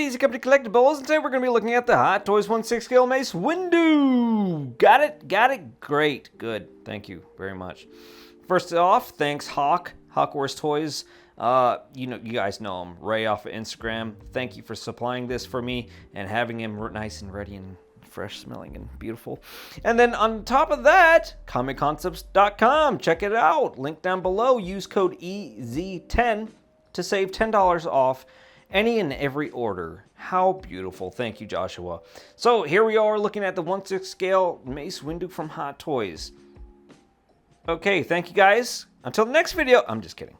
Easy Company Collectibles, and today we're going to be looking at the Hot Toys 1/6 scale Mace Windu. Got it? Got it? Great. Good. Thank you very much. First off, thanks Hawk Wars Toys. You guys know him, Ray off of Instagram. Thank you for supplying this for me and having him nice and ready and fresh smelling and beautiful. And then on top of that, comicconcepts.com. Check it out. Link down below. Use code EZ10 to save $10 off any and every order. How beautiful. Thank you, Joshua. So here we are looking at the 1/6 scale Mace Windu from Hot Toys. Okay, thank you guys. Until the next video. I'm just kidding.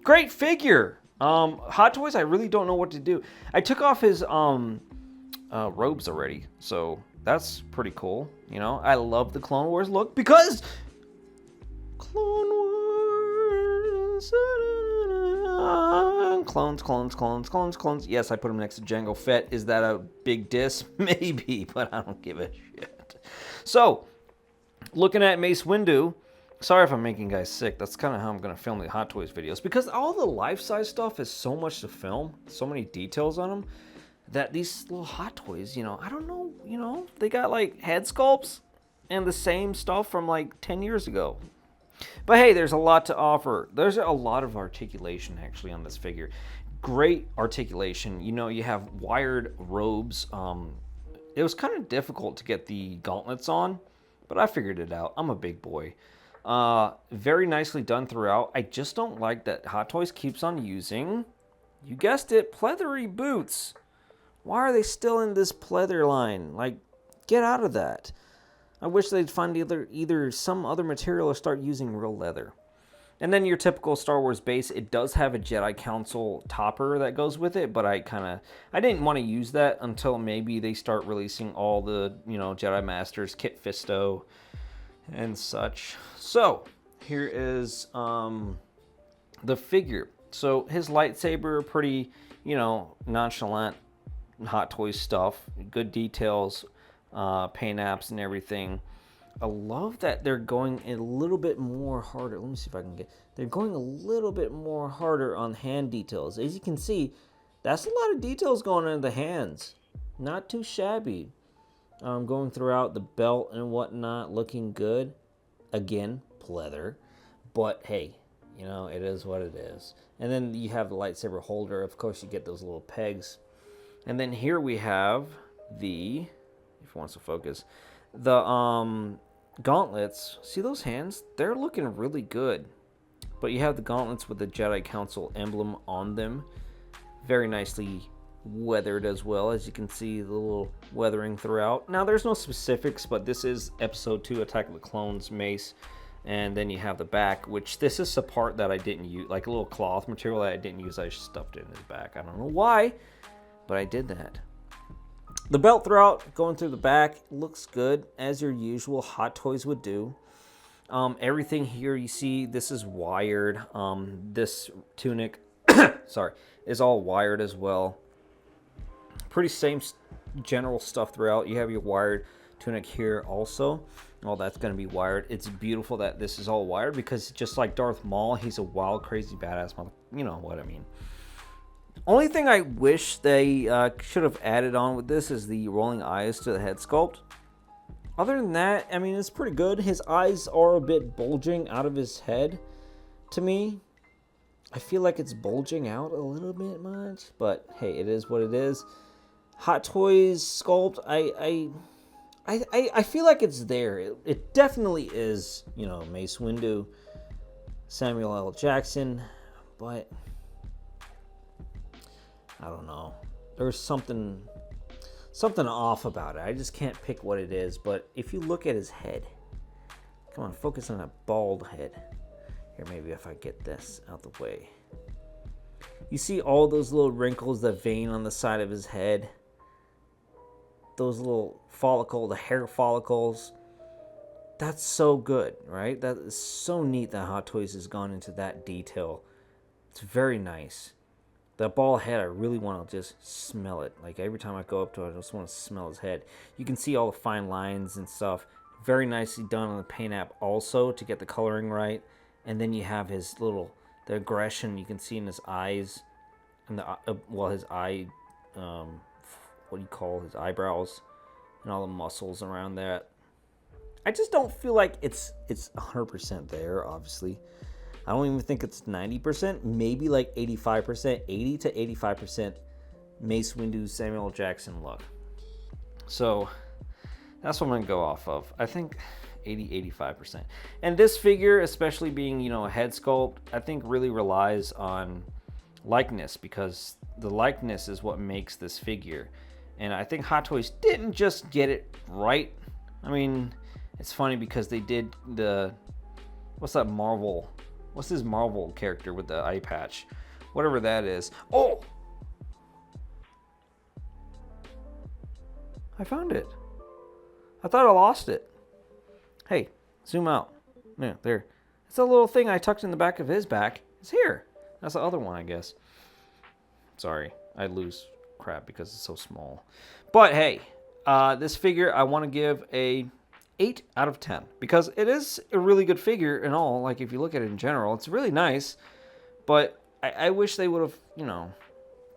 Great figure. Hot Toys, I really don't know what to do. I took off his robes already, so that's pretty cool. You know, I love the Clone Wars look because Clone Wars. Clones. Yes, I put him next to Jango Fett. Is that a big diss? Maybe, but I don't give a shit. So, looking at Mace Windu. Sorry if I'm making guys sick. That's kind of how I'm going to film the Hot Toys videos. Because all the life-size stuff is so much to film. So many details on them. That these little Hot Toys, I don't know, they got like head sculpts. And the same stuff from like 10 years ago. But hey, there's a lot to offer. There's a lot of articulation actually on this figure. Great articulation. You have wired robes. It was kind of difficult to get the gauntlets on. But I figured it out. I'm a big boy. Very nicely done throughout. I just don't like that Hot Toys keeps on using, you guessed it, pleathery boots. Why are they still in this pleather line? Like, get out of that. I wish they'd find either some other material or start using real leather. And then your typical Star Wars base, it does have a Jedi Council topper that goes with it, but I didn't want to use that until maybe they start releasing all the, Jedi Masters, Kit Fisto, and such. So here is the figure. So his lightsaber, pretty nonchalant Hot Toys stuff, good details, paint apps and everything. I love that they're going a little bit more harder. Let me see if I can they're going a little bit more harder on hand details. As you can see, that's a lot of details going on in the hands. Not too shabby. Going throughout the belt and whatnot, looking good. Again, pleather. But hey, it is what it is. And then you have the lightsaber holder. Of course, you get those little pegs. And then here we have the, if it wants to focus, the gauntlets. See those hands? They're looking really good. But you have the gauntlets with the Jedi Council emblem on them. Very nicely weathered as well, as you can see the little weathering throughout. Now there's no specifics, but this is episode 2 Attack of the Clones Mace, and then you have the back, which this is the part that I didn't use, like a little cloth material that I didn't use. I stuffed it in his back. I don't know why, but I did that. The belt throughout, going through the back, looks good as your usual Hot Toys would do. Everything here you see, this is wired. This tunic sorry, is all wired as well. Pretty same general stuff throughout. You have your wired tunic here also. All that's going to be wired. It's beautiful that this is all wired because just like Darth Maul, he's a wild, crazy, badass mother. You know what I mean. Only thing I wish they should have added on with this is the rolling eyes to the head sculpt. Other than that, I mean, it's pretty good. His eyes are a bit bulging out of his head to me. I feel like it's bulging out a little bit much, but hey, it is what it is. Hot Toys sculpt, I feel like it's there. It definitely is, Mace Windu, Samuel L. Jackson, but I don't know. There's something off about it. I just can't pick what it is, but if you look at his head, come on, focus on that bald head. Here, maybe if I get this out the way. You see all those little wrinkles, the vein on the side of his head. Those little the hair follicles. That's so good, right? That is so neat that Hot Toys has gone into that detail. It's very nice. That bald head, I really want to just smell it. Like every time I go up to it, I just want to smell his head. You can see all the fine lines and stuff. Very nicely done on the paint app also to get the coloring right. And then you have his the aggression you can see in his eyes, and his eye what do you call his eyebrows and all the muscles around that. I just don't feel like it's 100% there, obviously. I don't even think it's 90%, maybe like 85%, 80 to 85% Mace Windu Samuel Jackson look. So that's what I'm going to go off of. I think 85%. And this figure, especially being, a head sculpt, I think really relies on likeness, because the likeness is what makes this figure. And I think Hot Toys didn't just get it right. I mean, it's funny because they did what's that Marvel? What's his Marvel character with the eye patch? Whatever that is. Oh! I found it. I thought I lost it. Hey, zoom out. Yeah, there. It's a little thing I tucked in the back of his back. It's here. That's the other one, I guess. Sorry, I lose crap because it's so small. But hey, this figure I want to give a 8 out of 10 because it is a really good figure and all. Like, if you look at it in general, it's really nice. But I wish they would have, did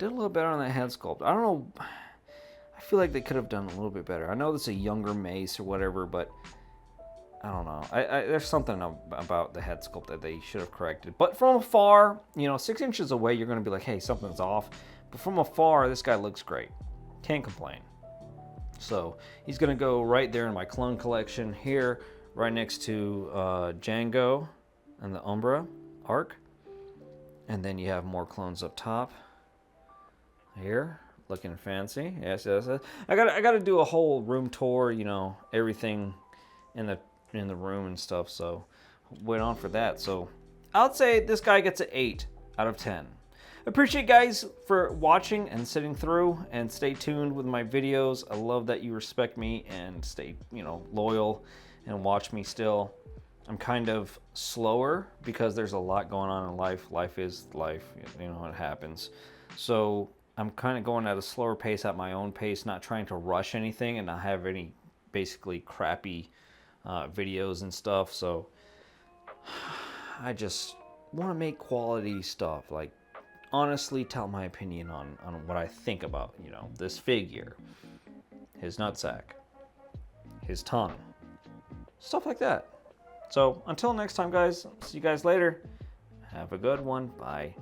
a little better on that head sculpt. I don't know. I feel like they could have done a little bit better. I know this is a younger Mace or whatever, but I don't know. There's something about the head sculpt that they should have corrected. But from afar, 6 inches away, you're going to be like, hey, something's off. But from afar, this guy looks great. Can't complain. So he's going to go right there in my clone collection here, right next to Django and the Umbra arc. And then you have more clones up top here, looking fancy. Yes. I got to do a whole room tour, everything in the room and stuff. So wait on for that. So I'd say this guy gets an 8 out of 10. Appreciate guys for watching and sitting through, and stay tuned with my videos. I love that you respect me and stay, loyal and watch me still. I'm kind of slower because there's a lot going on in life. Life is life, it happens. So I'm kind of going at a slower pace, at my own pace, not trying to rush anything and not have any basically crappy videos and stuff. So I just want to make quality stuff, like honestly tell my opinion on what I think about, this figure, his nutsack, his tongue, stuff like that. So until next time, guys, see you guys later. Have a good one. Bye.